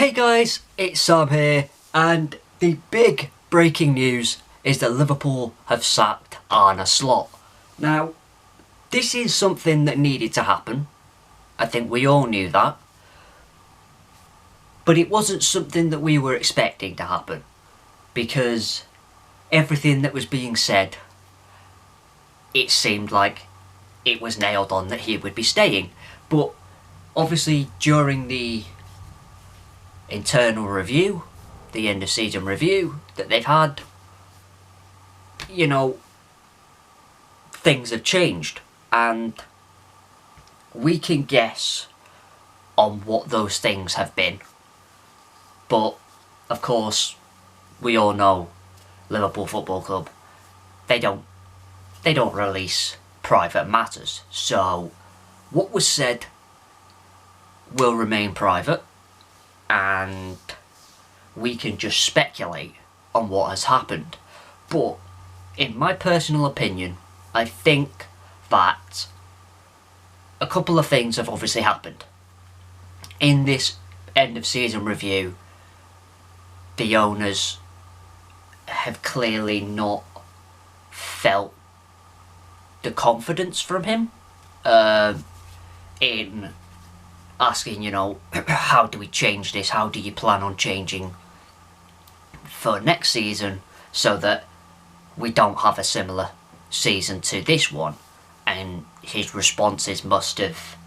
Hey guys, it's Sam here, and the big breaking news is that Liverpool have sacked Arne Slot. Now, this is something that needed to happen. I think we all knew that. But it wasn't something that we were expecting to happen, because everything that was being said, it seemed like it was nailed on that he would be staying. But obviously during the internal review, the end of season review that they've had, things have changed, and we can guess on what those things have been. But of course, we all know Liverpool Football Club, they don't release private matters. So what was said will remain private, and we can just speculate on what has happened. But in my personal opinion, I think that a couple of things have obviously happened. In this end of season review, the owners have clearly not felt the confidence from him in asking, how do we change this? How do you plan on changing for next season so that we don't have a similar season to this one? And his responses must have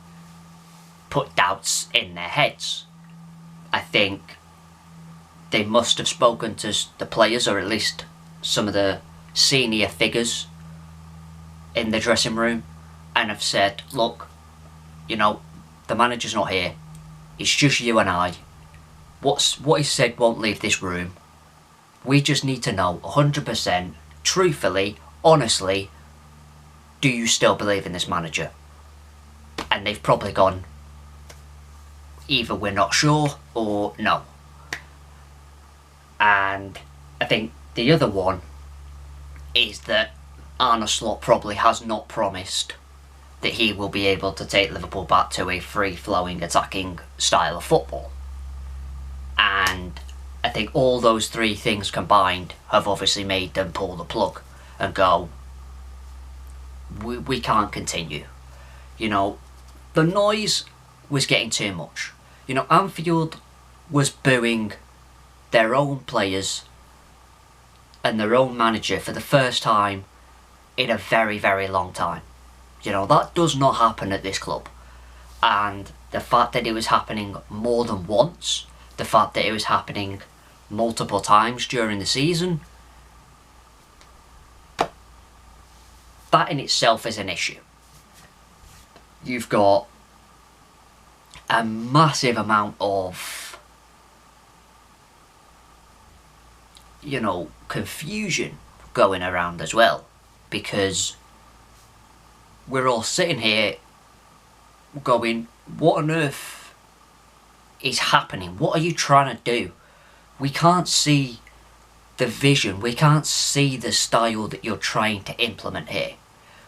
put doubts in their heads. I think they must have spoken to the players, or at least some of the senior figures in the dressing room, and have said, look, the manager's not here, it's just you and I. What he said won't leave this room. We just need to know 100%, truthfully, honestly, do you still believe in this manager? And they've probably gone, either we're not sure or no. And I think the other one is that Arne Slot probably has not promised that he will be able to take Liverpool back to a free-flowing attacking style of football. And I think all those three things combined have obviously made them pull the plug and go, we can't continue. The noise was getting too much. Anfield was booing their own players and their own manager for the first time in a very, very long time. That does not happen at this club. And the fact that it was happening more than once, the fact that it was happening multiple times during the season, that in itself is an issue. You've got a massive amount of confusion going around as well, because we're all sitting here going, what on earth is happening? What are you trying to do? We can't see the vision. We can't see the style that you're trying to implement here.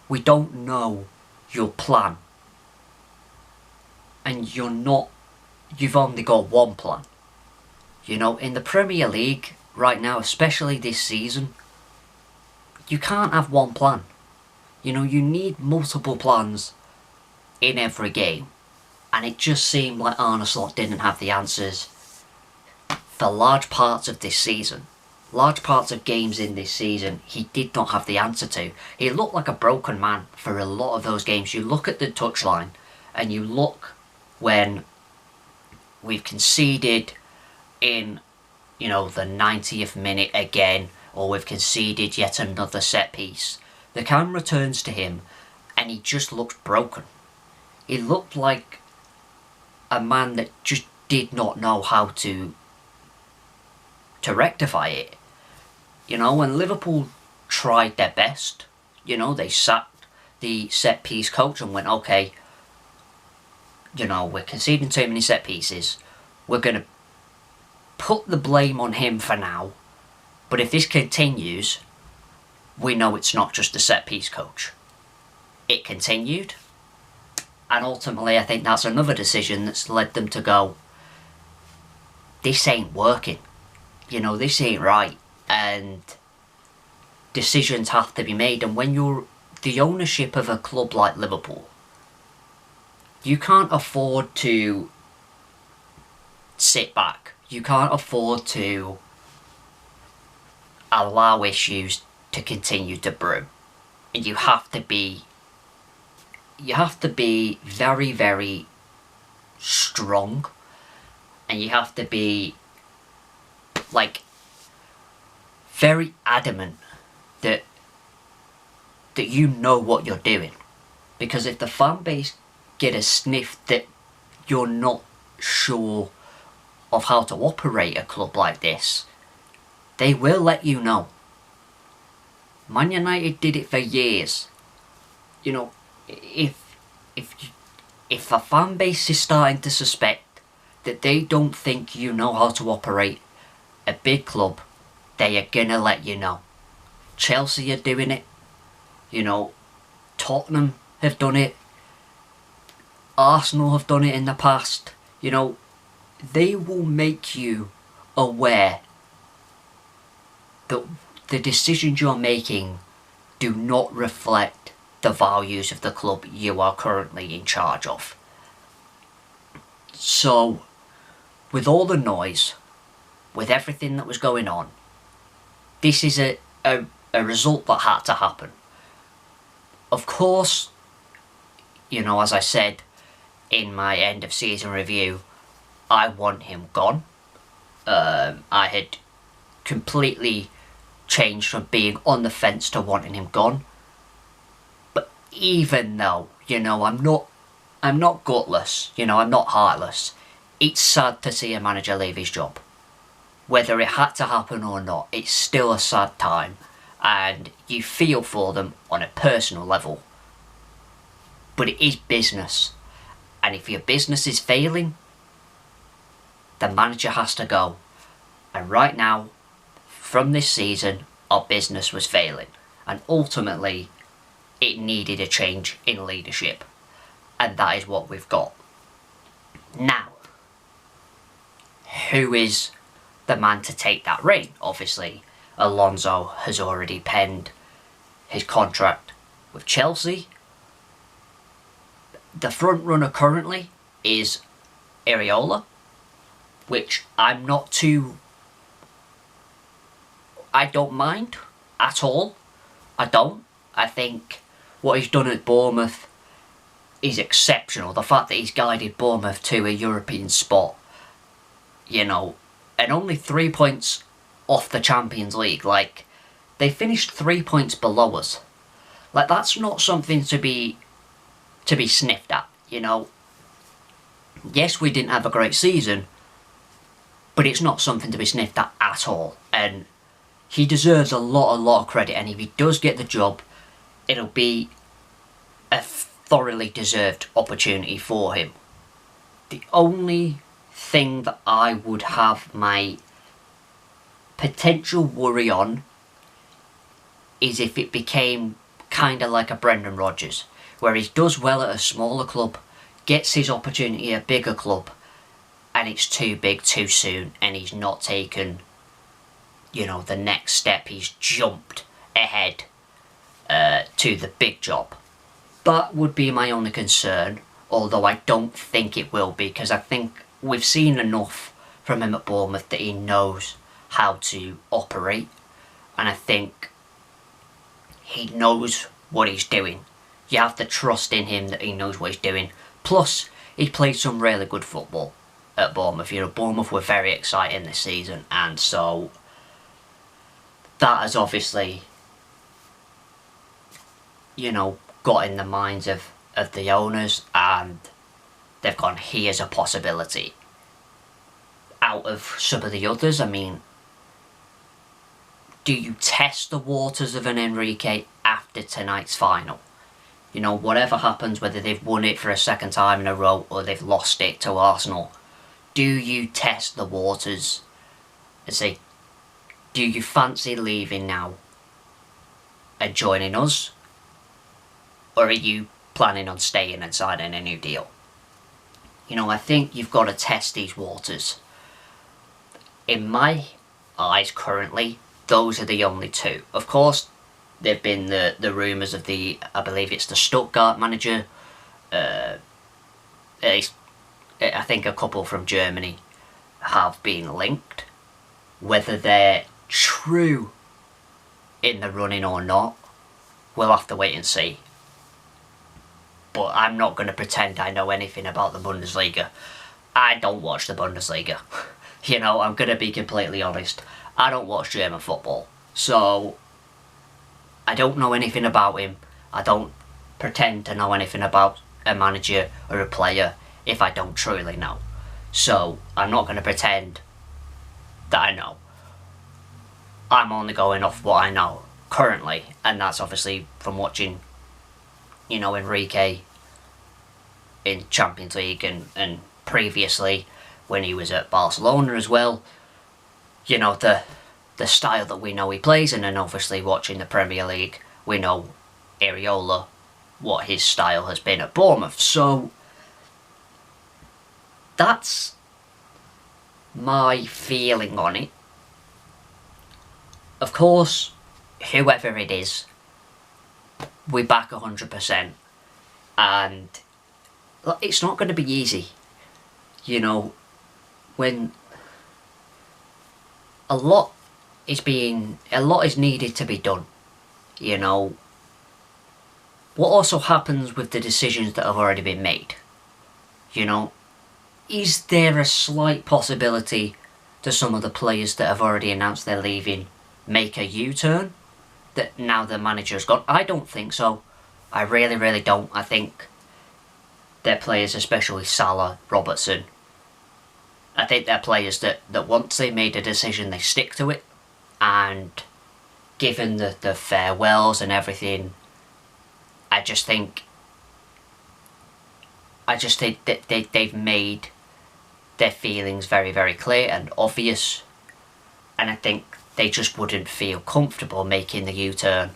We don't know your plan. And you've only got one plan. In the Premier League right now, especially this season, you can't have one plan. You need multiple plans in every game. And it just seemed like Arne Slot didn't have the answers for large parts of this season. Large parts of games in this season, he did not have the answer to. He looked like a broken man for a lot of those games. You look at the touchline, and you look when we've conceded in, the 90th minute again, or we've conceded yet another set piece. The camera turns to him, and he just looked broken. He looked like a man that just did not know how to rectify it. When Liverpool tried their best, they sacked the set piece coach and went, okay, we're conceding too many set pieces. We're going to put the blame on him for now. But if this continues, we know it's not just the set piece coach. It continued. And ultimately, I think that's another decision that's led them to go, this ain't working. You know, this ain't right. And decisions have to be made. And when you're the ownership of a club like Liverpool, you can't afford to sit back. You can't afford to allow issues to continue to brew. And you have to be very, very strong, and you have to be like very adamant that you know what you're doing. Because if the fan base get a sniff that you're not sure of how to operate a club like this, they will let you know. Man United did it for years. You know, if a fan base is starting to suspect that they don't think you know how to operate a big club, they are gonna let you know. Chelsea are doing it. You know, Tottenham have done it. Arsenal have done it in the past. You know, they will make you aware that the decisions you're making do not reflect the values of the club you are currently in charge of. So, with all the noise, with everything that was going on, this is a result that had to happen. Of course, you know, as I said in my end of season review, I want him gone. I had completely changed from being on the fence to wanting him gone. But even though, you know, I'm not gutless, you know, I'm not heartless, it's sad to see a manager leave his job. Whether it had to happen or not, it's still a sad time, and you feel for them on a personal level. But it is business, and if your business is failing, the manager has to go. And right now, from this season, our business was failing, and ultimately it needed a change in leadership, and that is what we've got. Now, who is the man to take that reign? Obviously, Alonso has already penned his contract with Chelsea. The front runner currently is Areola, which I don't mind at all. I don't. I think what he's done at Bournemouth is exceptional. The fact that he's guided Bournemouth to a European spot, you know, and only 3 points off the Champions League. Like, they finished 3 points below us. Like, that's not something to be sniffed at, you know. Yes, we didn't have a great season, but it's not something to be sniffed at all. And he deserves a lot of credit, and if he does get the job, it'll be a thoroughly deserved opportunity for him. The only thing that I would have my potential worry on is if it became kind of like a Brendan Rodgers, where he does well at a smaller club, gets his opportunity at a bigger club, and it's too big too soon, and he's not taken, you know, the next step. He's jumped ahead to the big job. That would be my only concern, although I don't think it will be, because I think we've seen enough from him at Bournemouth that he knows how to operate, and I think he knows what he's doing. You have to trust in him that he knows what he's doing. Plus, he played some really good football at Bournemouth. You know, Bournemouth were very exciting this season, and so that has obviously, you know, got in the minds of the owners, and they've gone, here's a possibility. Out of some of the others, I mean, do you test the waters of an Enrique after tonight's final? You know, whatever happens, whether they've won it for a second time in a row or they've lost it to Arsenal, do you test the waters and say, do you fancy leaving now and joining us? Or are you planning on staying and signing a new deal? You know, I think you've got to test these waters. in my eyes currently, those are the only two. Of course, there've been the rumours of I believe it's the Stuttgart manager. I think a couple from Germany have been linked. Whether they're true in the running or not, we'll have to wait and see. But I'm not going to pretend I know anything about the Bundesliga. I don't watch the Bundesliga. You know, I'm going to be completely honest. I don't watch German football. So, I don't know anything about him. I don't pretend to know anything about a manager or a player if I don't truly know. So, I'm not going to pretend that I know. I'm only going off what I know currently, and that's obviously from watching, you know, Enrique in Champions League and previously when he was at Barcelona as well. You know, the style that we know he plays, and then obviously watching the Premier League, we know Areola, what his style has been at Bournemouth. So that's my feeling on it. Of course, whoever it is, we back 100%, and it's not going to be easy. You know, when a lot is needed to be done. You know, what also happens with the decisions that have already been made? You know, is there a slight possibility that some of the players that have already announced they're leaving make a U-turn? That now the manager's gone? I don't think so. I really, really don't. I think their players, especially Salah, Robertson, I think they're players that once they made a decision, they stick to it. And given the farewells and everything, I just think that they've made their feelings very, very clear and obvious. And I think they just wouldn't feel comfortable making the U-turn.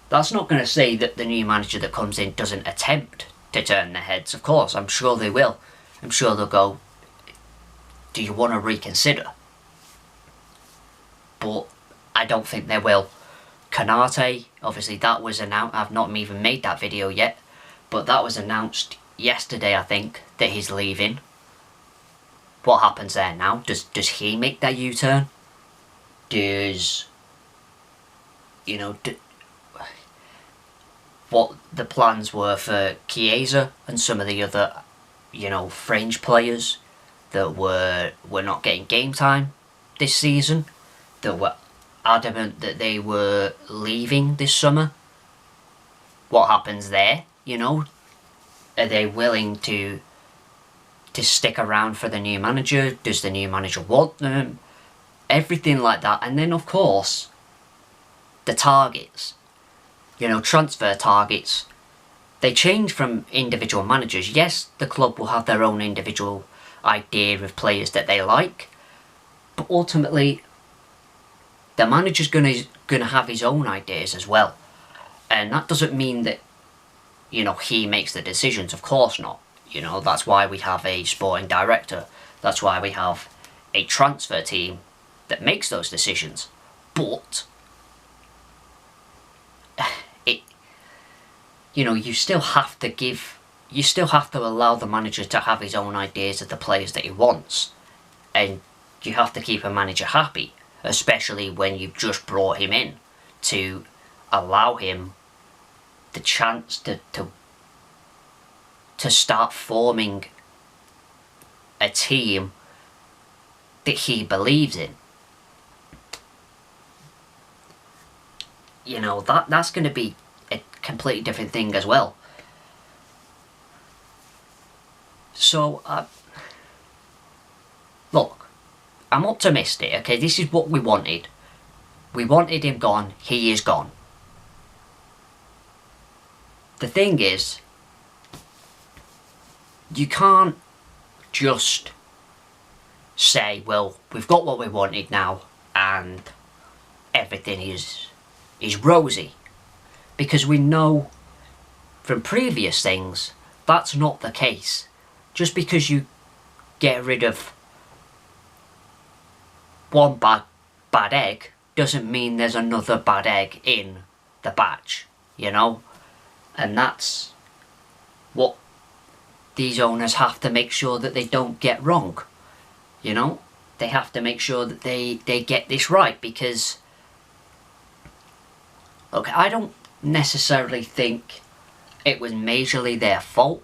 That's not going to say that the new manager that comes in doesn't attempt to turn their heads. Of course, I'm sure they will. I'm sure they'll go, do you want to reconsider? But I don't think they will. Kanate, obviously that was announced. I've not even made that video yet, but that was announced yesterday, I think, that he's leaving. What happens there now? Does he make that U-turn? Does, you know, what the plans were for Chiesa and some of the other, you know, fringe players that were not getting game time this season, that were adamant that they were leaving this summer. What happens there? You know, are they willing to stick around for the new manager? Does the new manager want them? Everything like that. And then of course the targets, you know, transfer targets, they change from individual managers. Yes, the club will have their own individual idea of players that they like, but ultimately the manager's gonna have his own ideas as well. And that doesn't mean that, you know, he makes the decisions. Of course not. You know, that's why we have a sporting director. That's why we have a transfer team that makes those decisions. But you know, you still have to allow the manager to have his own ideas of the players that he wants. And you have to keep a manager happy, especially when you've just brought him in, to allow him the chance to start forming a team that he believes in. You know, that's going to be a completely different thing as well. So, look, I'm optimistic, okay? This is what we wanted. We wanted him gone. He is gone. The thing is, you can't just say, well, we've got what we wanted now and everything is rosy. Because we know from previous things that's not the case. Just because you get rid of one bad egg doesn't mean there's another bad egg in the batch, you know? And that's what these owners have to make sure that they don't get wrong, you know? They have to make sure that they get this right, because, look, I don't necessarily think it was majorly their fault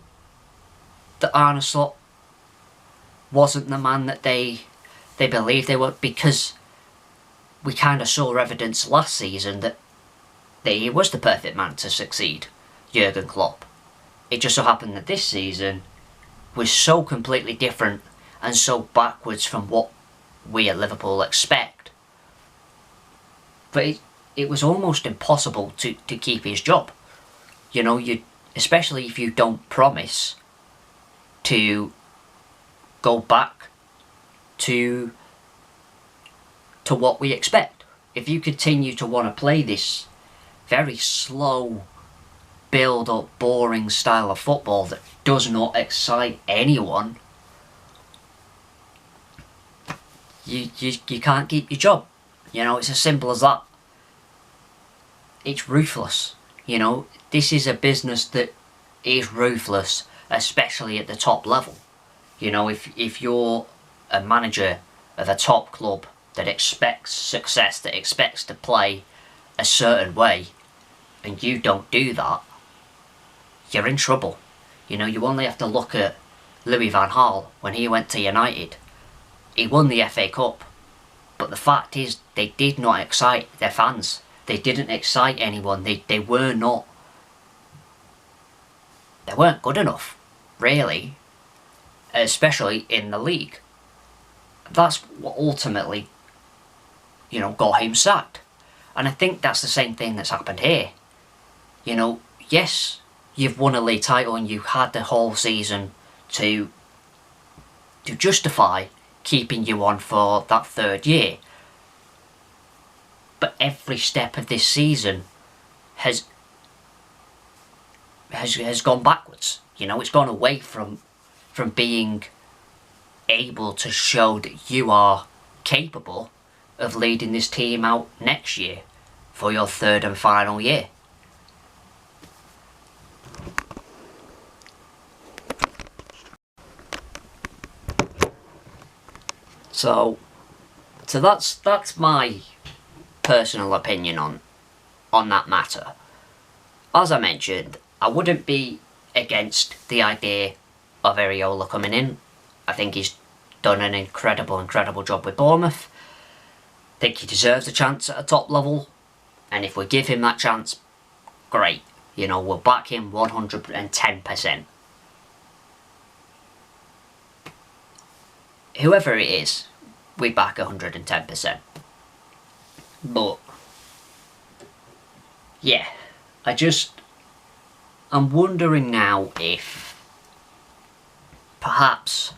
that Arne Slot wasn't the man that they believed they were, because we kind of saw evidence last season that he was the perfect man to succeed Jurgen Klopp. It just so happened that this season was so completely different and so backwards from what we at Liverpool expect. But it was almost impossible to keep his job. You know, especially if you don't promise to go back to what we expect. If you continue to want to play this very slow, build-up, boring style of football that does not excite anyone, you can't keep your job. You know, it's as simple as that. It's ruthless. You know, this is a business that is ruthless, especially at the top level. You know, if you're a manager of a top club that expects success, that expects to play a certain way, and you don't do that, you're in trouble. You know, you only have to look at Louis van Gaal when he went to United. He won the FA Cup, but the fact is they did not excite their fans. They didn't excite anyone. They weren't good enough, really, especially in the league. That's what ultimately, you know, got him sacked. And I think that's the same thing that's happened here. You know, yes, you've won a league title and you had the whole season to justify keeping you on for that third year. But every step of this season has gone backwards. You know, it's gone away from being able to show that you are capable of leading this team out next year for your third and final year. So that's my personal opinion on that matter. As I mentioned, I wouldn't be against the idea of Areola coming in. I think he's done an incredible job with Bournemouth. I think he deserves a chance at a top level, and if we give him that chance, great. You know, we'll back him 110%. Whoever it is, we back 110%. But yeah, I'm wondering now if perhaps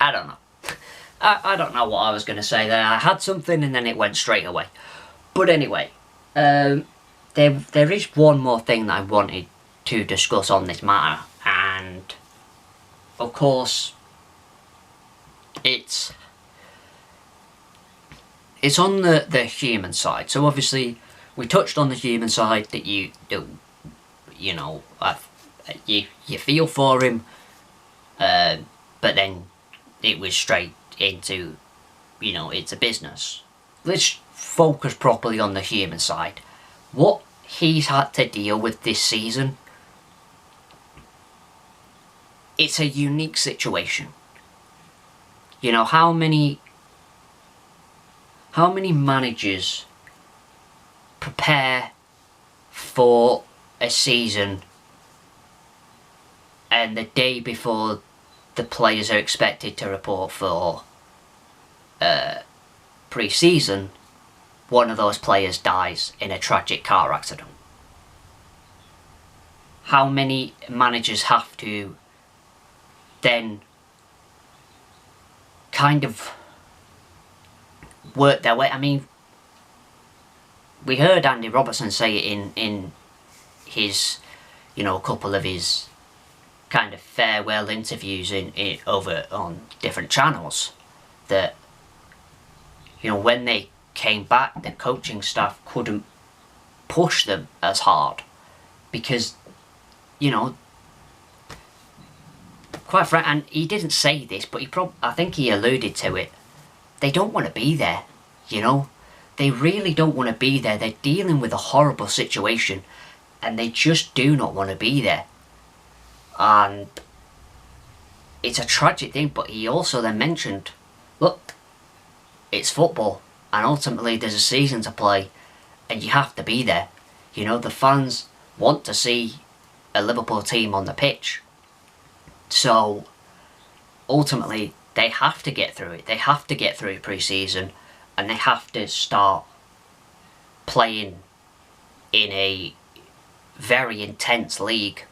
I don't know. I don't know what I was going to say there. I had something and then it went straight away. But anyway, there is one more thing that I wanted to discuss on this matter, and of course it's on the human side. So obviously we touched on the human side, that you know, you feel for him, but then it was straight into, you know, it's a business. Let's focus properly on the human side. What he's had to deal with this season, it's a unique situation. You know, how many managers prepare for a season and the day before the players are expected to report for pre-season, one of those players dies in a tragic car accident? How many managers have to then kind of work their way? I mean, we heard Andy Robertson say it in his you know, a couple of his kind of farewell interviews in over on different channels, that, you know, when they came back, the coaching staff couldn't push them as hard because, you know, quite frankly, and he didn't say this, but I think he alluded to it, they don't want to be there, you know. They really don't want to be there. They're dealing with a horrible situation and they just do not want to be there. And it's a tragic thing, but he also then mentioned, look, it's football and ultimately there's a season to play and you have to be there. You know, the fans want to see a Liverpool team on the pitch. So ultimately they have to get through it. They have to get through pre-season and they have to start playing in a very intense league,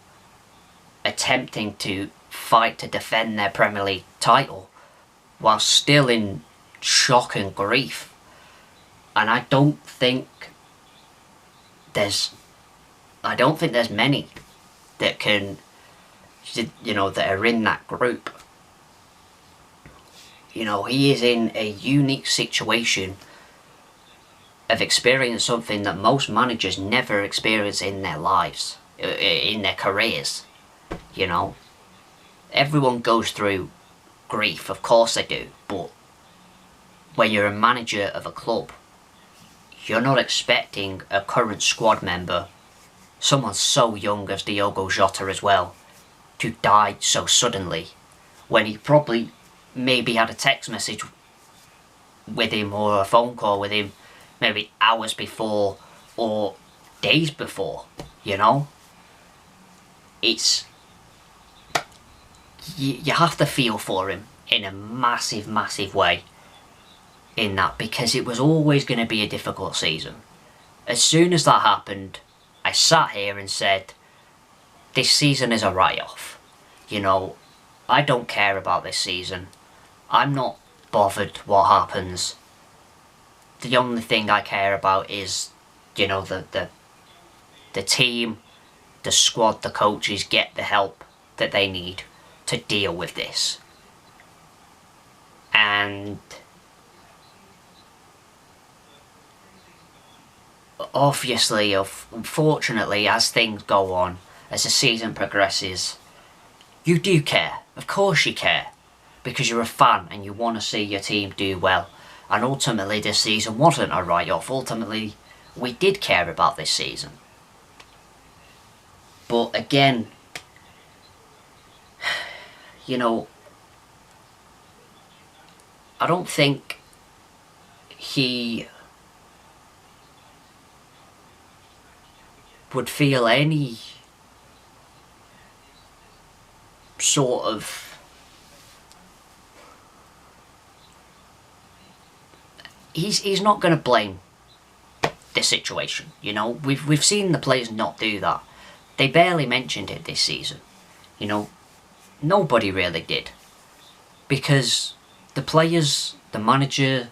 attempting to fight to defend their Premier League title while still in shock and grief. And I don't think there's many that can, you know, that are in that group. You know, he is in a unique situation of experiencing something that most managers never experience in their lives, in their careers. You know, everyone goes through grief, of course they do, but when you're a manager of a club, you're not expecting a current squad member, someone so young as Diogo Jota as well, to die so suddenly, when he probably maybe had a text message with him or a phone call with him maybe hours before or days before, you know. It's, you have to feel for him in a massive, massive way in that, because it was always going to be a difficult season. As soon as that happened, I sat here and said, this season is a write-off. You know, I don't care about this season. I'm not bothered what happens. The only thing I care about is, you know, the team, the squad, the coaches get the help that they need to deal with this. And obviously, unfortunately, as things go on, as the season progresses, you do care. Of course you care. Because you're a fan and you want to see your team do well. And ultimately this season wasn't a write-off. Ultimately, we did care about this season. But again, you know, I don't think he would feel any sort of he's not going to blame the situation. You know, we've seen the players not do that. They barely mentioned it this season. You know, nobody really did, because the players, the manager,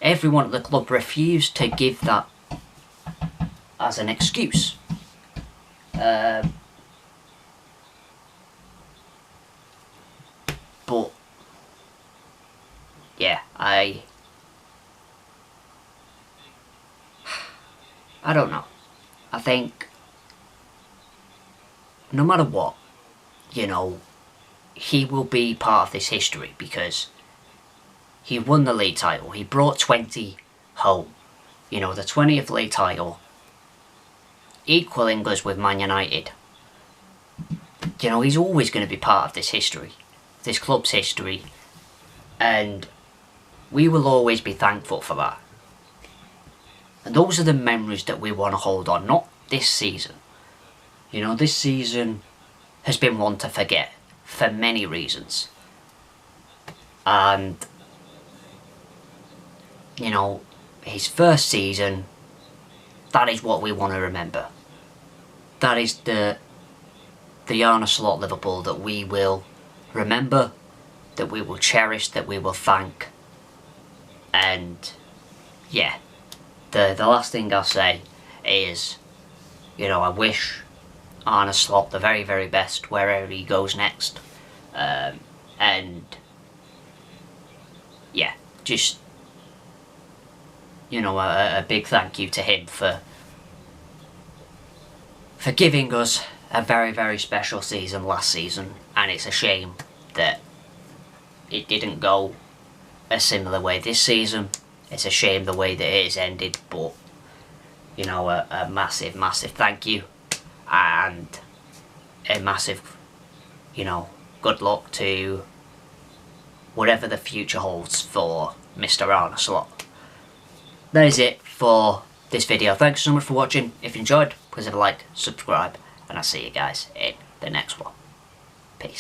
everyone at the club refused to give that as an excuse. But yeah, I don't know. I think no matter what, you know, he will be part of this history because he won the league title. He brought 20 home. You know, the 20th league title, equaling us with Man United. You know, he's always going to be part of this history, this club's history, and we will always be thankful for that. And those are the memories that we want to hold on, not this season. You know, this season has been one to forget for many reasons. And, you know, his first season, that is what we want to remember. That is the Arne Slot Liverpool that we will remember, that we will cherish, that we will thank. And, yeah. The last thing I'll say is, you know, I wish Arne Slot the very, very best wherever he goes next. And yeah, just, you know, a big thank you to him for giving us a very, very special season last season. And it's a shame that it didn't go a similar way this season. It's a shame the way that it has ended, but you know, a massive, massive thank you, and a massive, you know, good luck to whatever the future holds for Mr. Arne Slot. That is it for this video. Thanks so much for watching. If you enjoyed, please have a like, subscribe, and I'll see you guys in the next one. Peace.